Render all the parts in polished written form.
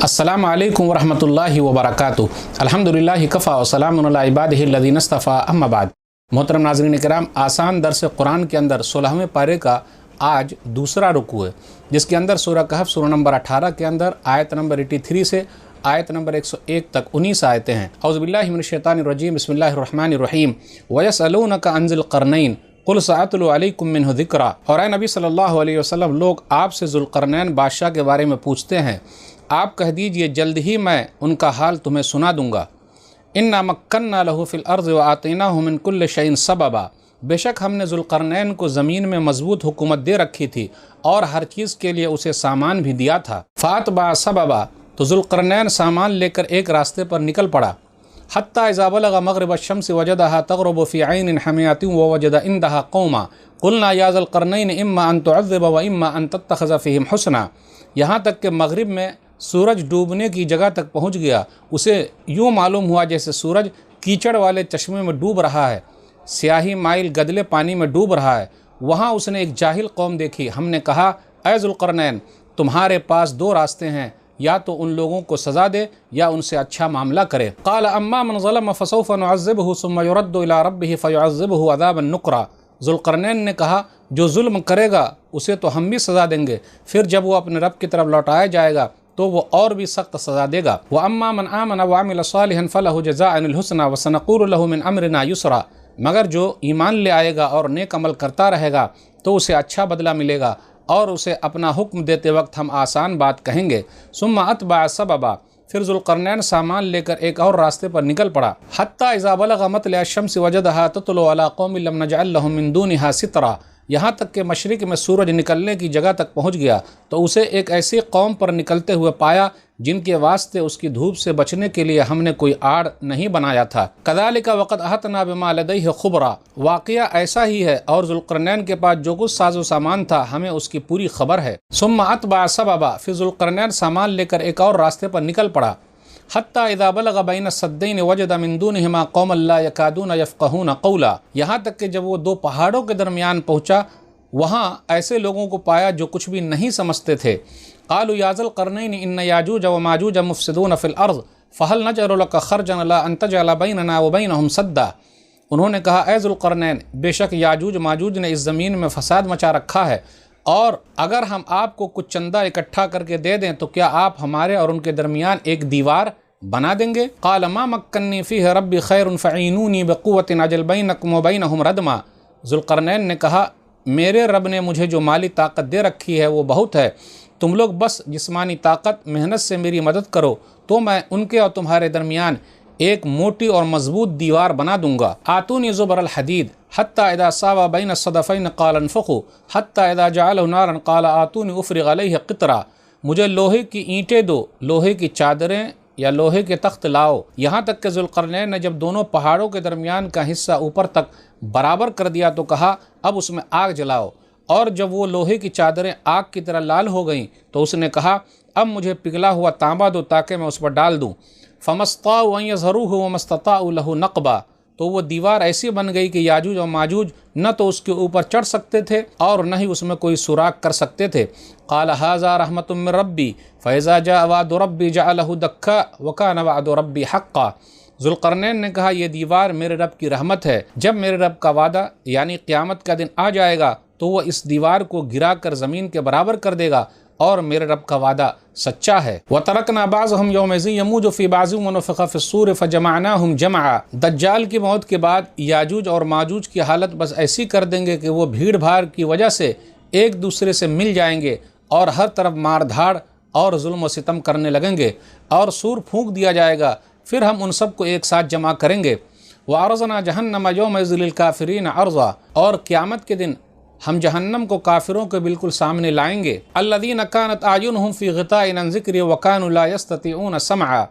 अस्सलामु अलैकुम वरहमतुल्लाहि वबरकातुहू। अल्हम्दुलिल्लाहि कफ़ा व सलामुन अला इबादिहि अल्लज़ीना इस्तफ़ा अम्मा बाद। मोहतरम नाज़रीन किराम, आसान दर्स कुरान के अंदर 16वें पारे का आज दूसरा रुकू है, जिसके अंदर सूरह कहफ सूरह नंबर 18 के अंदर आयत नंबर 83 से आयत नंबर 101 तक 19 आयतें हैं। औज़ुबिल्लाहि मिनश्शैतानिर्रजीम, बिस्मिल्लाहिर्रहमानिर्रहीम। वयसअलूनका अन ज़िल-क़रनैन कुल सअतलु अलैकुम मिन्हु ज़िक्रा। और ऐ नबी सल्लल्लाहु अलैहि वसल्लम, लोग आपसे ज़ुल्क़रनैन बादशाह के बारे में पूछते हैं, आप कह दीजिए जल्द ही मैं उनका हाल तुम्हें सुना दूंगा। इन्ना मक्कन्ना लहू फ़िल अर्ज़ व आतैनाहु मिन कुल्लि शैइन सबबा। बेशक हमने ज़ुल्क़रनैन को ज़मीन में मजबूत हुकूमत दे रखी थी और हर चीज़ के लिए उसे सामान भी दिया था। फ़ातबा सबबा, तो ज़ुल्क़रनैन सामान लेकर एक रास्ते पर निकल पड़ा। हत्ता इज़ा बलग़ मग़रिब अश-शम्स वजदहा तग़रुबु फ़ी ऐनिन हमियतिन व वजद इंदहा क़ौमा क़ुलना या ज़ुल्क़रनैन इम्मा अन तुअज़्ज़िब व इम्मा अन तत्तख़िज़ फ़ीहिम हुस्ना। यहाँ तक कि मग़रिब में सूरज डूबने की जगह तक पहुँच गया। उसे यूँ मालूम हुआ जैसे सूरज कीचड़ वाले चश्मे में डूब रहा है, स्याही माइल गदले पानी में डूब रहा है। वहाँ उसने एक जाहिल कौम देखी। हमने कहा, ऐ ज़ुल्क़रनैन, तुम्हारे पास दो रास्ते हैं, या तो उन लोगों को सज़ा दे या उनसे अच्छा मामला करे। क़ाल अम्मा मन ज़लम फ़सौफ़ नुअज़्ज़िबहु सुम्मा युरद्दु इला रब्बिही फ़युअज़्ज़िबहु अज़ाबन नुक़रा। ज़ुल्क़रनैन ने कहा, जो जुल्म करेगा उसे तो हम भी सज़ा देंगे, फिर जब वो अपने रब की तरफ लौटाया जाएगा तो वो और भी सख्त सज़ा देगा। व अम्मा मन आमन व अमिल सालिहन फ़लहु जज़ाअनिल हुस्ना व सनक़ूलु लहु मिन अम्रिना युस्रा। मगर जो ईमान ले आएगा और नेक अमल करता रहेगा तो उसे अच्छा बदला मिलेगा और उसे अपना हुक्म देते वक्त हम आसान बात कहेंगे। सुम्मा अतबअ सबबा, फिर ज़ुल्क़रनैन सामान लेकर एक और रास्ते पर निकल पड़ा। हत्ता इज़ा बलग़ मत्लअ अश-शम्स वजदहा तत्लु अला क़ौमिन लम नजअल लहुम मिन दूनिहा सित्रा। यहाँ तक कि मशरिक़ में सूरज निकलने की जगह तक पहुँच गया तो उसे एक ऐसी कौम पर निकलते हुए पाया जिनके वास्ते उसकी धूप से बचने के लिए हमने कोई आड़ नहीं बनाया था। कज़ालिका वक़द अहतना बिमा लदैहि ख़ुबरा। वाक़या ऐसा ही है और ज़ुल्क़रनैन के पास जो कुछ साजो सामान था हमें उसकी पूरी खबर है। सुम्मा अतबअ सबबा, फिर ज़ुल्क़रनैन सामान लेकर एक और रास्ते पर निकल पड़ा। हत्ता इज़ा बलग़ बैन अस्सद्दैन वजद मिन दूनिहिमा क़ौमन ला यकादून यफ़क़हून क़ौला। यहाँ तक कि जब वो दो पहाड़ों के दरमियान पहुँचा, वहाँ ऐसे लोगों को पाया जो कुछ भी नहीं समझते थे। क़ालू या ज़ुल्क़रनैन इन्न याजूज व माजूज मुफ़सिदून फ़िल अर्ज़ फ़हल नजअलु लका ख़र्जन अला अन तजअल बैनना व बैनहुम सद्दा। उन्होंने कहा, ऐ ज़ुल्क़रनैन, बेशक याजूज माजूज ने इस ज़मीन में फ़साद मचा रखा है और अगर हम आपको कुछ चंदा इकट्ठा करके दे दें तो क्या आप हमारे और उनके दरमियान एक दीवार बना देंगे। क़ाल मा मक्कन्नी फ़ीहि रब्बी ख़ैरुन फ़अईनूनी बिक़ुव्वतिन अजअल बैनकुम व बैनहुम रदमा। ज़ुल्क़रनैन ने कहा, मेरे रब ने मुझे जो माली ताकत दे रखी है वो बहुत है, तुम लोग बस जिस्मानी ताकत मेहनत से मेरी मदद करो तो मैं उनके और तुम्हारे दरमियान एक मोटी और मजबूत दीवार बना दूंगा। आतूनी ज़ुबरल हदीद हत्ता इज़ा सावा बैन सदफ़ैन क़ाल अनफ़ुक़ू हत्ता इज़ा जअलहु नारन क़ाल आतूनी उफ़रिग़ अलैहि क़ित्रा। मुझे लोहे की ईंटें दो, लोहे की चादरें या लोहे के तख्त लाओ। यहाँ तक कि ज़ुल्क़रनैन ने जब दोनों पहाड़ों के दरमियान का हिस्सा ऊपर तक बराबर कर दिया तो कहा, अब उसमें आग जलाओ। और जब वो लोहे की चादरें आग की तरह लाल हो गईं तो उसने कहा, अब मुझे पिघला हुआ तांबा दो ताकि मैं उस पर डाल दूँ। फ़मस्ताउ अन यज़हरूहु व मस्तताउ लहु नक़बा। तो वो दीवार ऐसी बन गई कि याजूज और माजूज न तो उसके ऊपर चढ़ सकते थे और न ही उसमें कोई सुराख कर सकते थे। क़ाल हाज़ा रहमतुम मिन रब्बी फ़इज़ा जाअ वअदु रब्बी जअलहु दक्का व कान वअदु रब्बी हक़्क़ा। ज़ुल्क़रनैन ने कहा, यह दीवार मेरे रब की रहमत है, जब मेरे रब का वादा यानी क़यामत का दिन आ जाएगा तो वह इस दीवार को गिरा कर ज़मीन के बराबर कर देगा और मेरे रब का वादा सच्चा है। व तरकना बाज़हुम यौमइज़िन यमूजु फ़ी बाज़िन व नुफ़िख़ फ़िस्सूर फ़जमअनाहुम जमआ। दज्जाल की मौत के बाद याजूज और माजूज की हालत बस ऐसी कर देंगे कि वो भीड़ भाड़ की वजह से एक दूसरे से मिल जाएंगे और हर तरफ मार धाड़ और जुल्म व सितम करने लगेंगे और सूर फूंक दिया जाएगा, फिर हम उन सबको एक साथ जमा करेंगे। व अरज़ना जहन्नम यौमइज़िन लिल-काफ़िरीन अर्ज़ा। और क़यामत के दिन हम जहन्नम को काफिरों के बिल्कुल सामने लाएंगे। अल्लज़ीना कानत आयुनहुम फ़ी ग़िताइन अन ज़िक्री व कानू ला यस्ततीऊन समअ।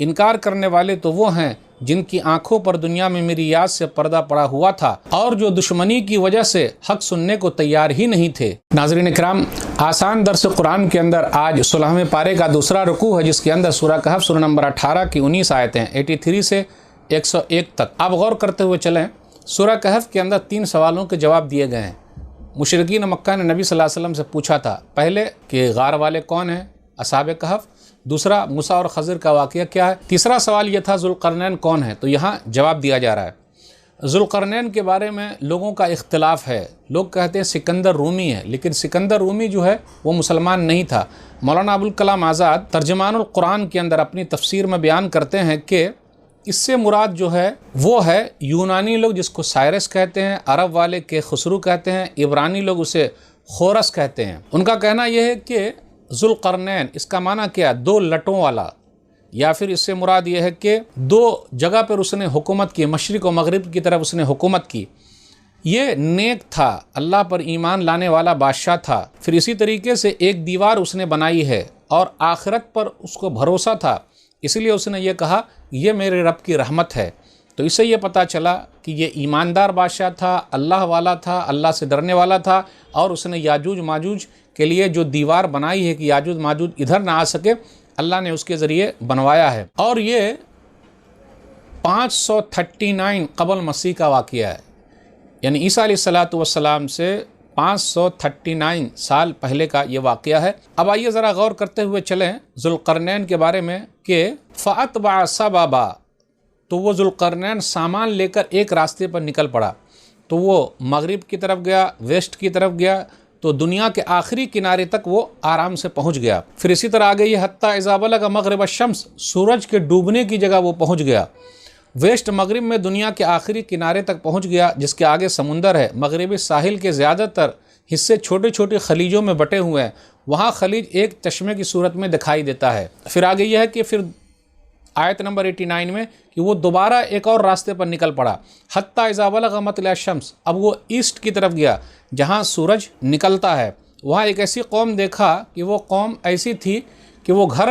इनकार करने वाले तो वो हैं जिनकी आंखों पर दुनिया में मेरी याद से पर्दा पड़ा हुआ था और जो दुश्मनी की वजह से हक सुनने को तैयार ही नहीं थे। नाज़रीन इकराम, आसान दर्स कुरान के अंदर आज 16वें पारे का दूसरा रुकू है, जिसके अंदर सूरह कहफ सूरह नंबर 18 की 19 आयतें 83 से 101 तक। आप गौर करते हुए चलें। सूरह कहफ के अंदर 3 सवालों के जवाब दिए गए हैं। मुशरिकीन मक्का ने नबी सल्लल्लाहु अलैहि वसल्लम से पूछा था पहले कि गार वाले कौन हैं, असहाब कहफ, دوسرا موسیٰ اور خضر کا واقعہ کیا ہے، تیسرا سوال یہ تھا ذوالقرنین کون ہے، تو یہاں جواب دیا جا رہا ہے۔ ذوالقرنین کے بارے میں لوگوں کا اختلاف ہے، لوگ کہتے ہیں سکندر رومی ہے، لیکن سکندر رومی جو ہے وہ مسلمان نہیں تھا۔ مولانا ابوالکلام آزاد ترجمان القرآن کے اندر اپنی تفسیر میں بیان کرتے ہیں کہ اس سے مراد جو ہے وہ ہے یونانی لوگ جس کو سائرس کہتے ہیں، عرب والے کے خسرو کہتے ہیں، عبرانی لوگ اسے خورس کہتے ہیں۔ ان کا کہنا یہ ہے کہ ذوالقرنین اس کا معنی کیا، دو لٹوں والا، یا پھر اس سے مراد یہ ہے کہ دو جگہ پر اس نے حکومت کی، مشرق و مغرب کی طرف اس نے حکومت کی۔ یہ نیک تھا، اللہ پر ایمان لانے والا بادشاہ تھا۔ پھر اسی طریقے سے ایک دیوار اس نے بنائی ہے اور آخرت پر اس کو بھروسہ تھا، اس لیے اس نے یہ کہا یہ میرے رب کی رحمت ہے۔ تو اس سے یہ پتہ چلا کہ یہ ایماندار بادشاہ تھا، اللہ والا تھا، اللہ سے ڈرنے والا تھا، اور اس نے یاجوج ماجوج کے لیے جو دیوار بنائی ہے کہ یاجوج ماجوج ادھر نہ آ سکے، اللہ نے اس کے ذریعے بنوایا ہے۔ اور یہ 539 قبل مسیح کا واقعہ ہے، یعنی عیسیٰ علیہ السلام سے 539 سال پہلے کا یہ واقعہ ہے۔ اب آئیے ذرا غور کرتے ہوئے چلیں ذوالقرنین کے بارے میں کہ فَأَتْبَعَ سَبَبًا، تو وہ ذوالقرنین سامان لے کر ایک راستے پر نکل پڑا، تو وہ مغرب کی طرف گیا، ویسٹ کی طرف گیا، تو دنیا کے آخری کنارے تک وہ آرام سے پہنچ گیا۔ پھر اسی طرح آگے یہ حتیٰ اذا بلغ مغرب الشمس، سورج کے ڈوبنے کی جگہ وہ پہنچ گیا، ویسٹ مغرب میں دنیا کے آخری کنارے تک پہنچ گیا جس کے آگے سمندر ہے۔ مغربی ساحل کے زیادہ تر حصے چھوٹے چھوٹے خلیجوں میں بٹے ہوئے ہیں، وہاں خلیج ایک چشمے کی صورت میں دکھائی دیتا ہے۔ پھر آگے یہ ہے کہ پھر آیت نمبر 89 میں کہ وہ دوبارہ ایک اور راستے پر نکل پڑا، حتیٰ اذا بلغ مطلع الشمس، اب وہ ایسٹ کی طرف گیا جہاں سورج نکلتا ہے۔ وہاں ایک ایسی قوم دیکھا کہ وہ قوم ایسی تھی کہ وہ گھر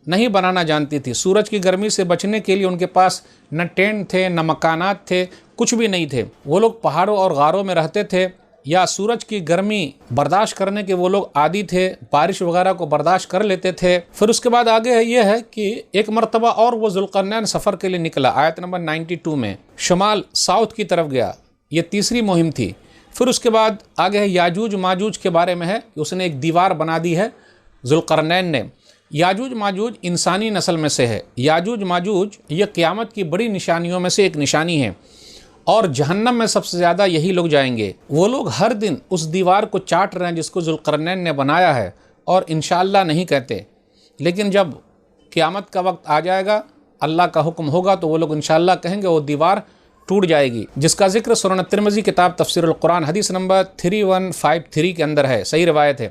نہیں بنانا جانتی تھی، سورج کی گرمی سے بچنے کے لیے ان کے پاس نہ ٹینٹ تھے، نہ مکانات تھے، کچھ بھی نہیں تھے۔ وہ لوگ پہاڑوں اور غاروں میں رہتے تھے، یا سورج کی گرمی برداشت کرنے کے وہ لوگ عادی تھے، بارش وغیرہ کو برداشت کر لیتے تھے۔ پھر اس کے بعد آگے یہ ہے کہ ایک مرتبہ اور وہ ذوالقرنین سفر کے لیے نکلا، آیت نمبر 92 میں شمال ساؤتھ کی طرف گیا، یہ تیسری مہم تھی۔ پھر اس کے بعد آگے ہے یاجوج ماجوج کے بارے میں ہے کہ اس نے ایک دیوار بنا دی ہے ذوالقرنین نے۔ یاجوج ماجوج انسانی نسل میں سے ہے، یاجوج ماجوج یہ قیامت کی بڑی نشانیوں میں سے ایک نشانی ہے، اور جہنم میں سب سے زیادہ یہی لوگ جائیں گے۔ وہ لوگ ہر دن اس دیوار کو چاٹ رہے ہیں جس کو ذوالقرنین نے بنایا ہے، اور انشاءاللہ نہیں کہتے، لیکن جب قیامت کا وقت آ جائے گا، اللہ کا حکم ہوگا، تو وہ لوگ انشاءاللہ کہیں گے وہ دیوار ٹوٹ جائے گی، جس کا ذکر سنن ترمذی کتاب تفسیر القرآن حدیث نمبر 3153 کے اندر ہے، صحیح روایت ہے۔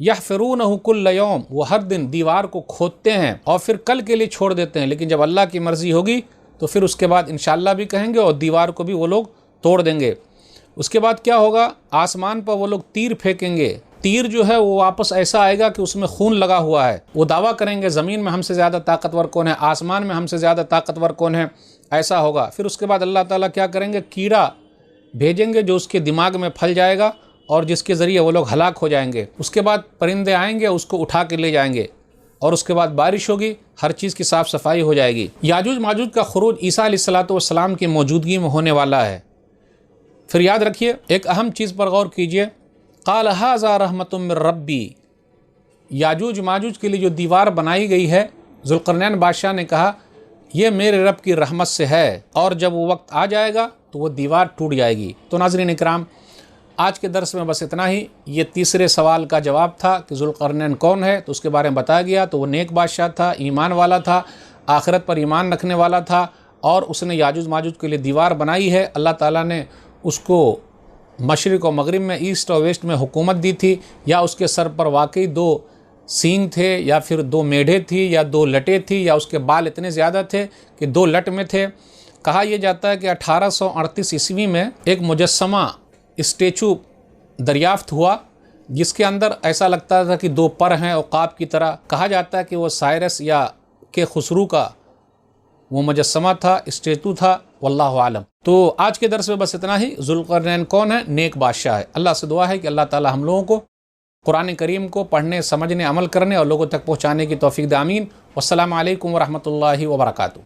یحفرونہ کل یوم، وہ ہر دن دیوار کو کھودتے ہیں اور پھر کل کے لیے چھوڑ دیتے ہیں، لیکن جب اللہ کی مرضی ہوگی تو پھر اس کے بعد انشاءاللہ بھی کہیں گے اور دیوار کو بھی وہ لوگ توڑ دیں گے۔ اس کے بعد کیا ہوگا، آسمان پر وہ لوگ تیر پھینکیں گے، تیر جو ہے وہ واپس ایسا آئے گا کہ اس میں خون لگا ہوا ہے، وہ دعویٰ کریں گے زمین میں ہم سے زیادہ طاقتور کون ہے، آسمان میں ہم سے زیادہ طاقتور کون ہے، ایسا ہوگا۔ پھر اس کے بعد اللہ تعالیٰ کیا کریں گے، کیڑا بھیجیں گے جو اس کے دماغ میں پھل جائے گا اور جس کے ذریعے وہ لوگ ہلاک ہو جائیں گے۔ اس کے بعد پرندے آئیں گے، اس کو اٹھا کے لے جائیں گے، اور اس کے بعد بارش ہوگی، ہر چیز کی صاف صفائی ہو جائے گی۔ یاجوج ماجوج کا خروج عیسیٰ علیہ السلام کی موجودگی میں ہونے والا ہے۔ پھر یاد رکھیے ایک اہم چیز پر غور کیجئے، قال ھذا رحمۃ من ربی، یاجوج ماجوج کے لیے جو دیوار بنائی گئی ہے، ذوالقرنین بادشاہ نے کہا یہ میرے رب کی رحمت سے ہے، اور جب وہ وقت آ جائے گا تو وہ دیوار ٹوٹ جائے گی۔ تو ناظرین اکرام، آج کے درس میں بس اتنا ہی۔ یہ تیسرے سوال کا جواب تھا کہ ذوالقرنین کون ہے، تو اس کے بارے میں بتایا گیا۔ تو وہ نیک بادشاہ تھا، ایمان والا تھا، آخرت پر ایمان رکھنے والا تھا، اور اس نے یاجوج ماجوج کے لیے دیوار بنائی ہے۔ اللہ تعالیٰ نے اس کو مشرق و مغرب میں، ایسٹ اور ویسٹ میں حکومت دی تھی، یا اس کے سر پر واقعی 2 سینگ تھے، یا پھر 2 میڑھیں تھی، یا 2 لٹیں تھی، یا اس کے بال اتنے زیادہ تھے کہ 2 لٹ میں تھے۔ کہا یہ جاتا ہے کہ 1838 عیسوی میں ایک مجسمہ اسٹیچو دریافت ہوا جس کے اندر ایسا لگتا تھا کہ 2 پر ہیں عقاب کی طرح۔ کہا جاتا ہے کہ وہ سائرس یا کے خسرو کا وہ مجسمہ تھا، اسٹیچو تھا، واللہ عالم۔ تو آج کے درس میں بس اتنا ہی۔ ذوالقرنین کون ہے؟ نیک بادشاہ ہے۔ اللہ سے دعا ہے کہ اللہ تعالی ہم لوگوں کو قرآن کریم کو پڑھنے، سمجھنے، عمل کرنے اور لوگوں تک پہنچانے کی توفیق دے، آمین۔ والسلام علیکم ورحمۃ اللہ وبرکاتہ۔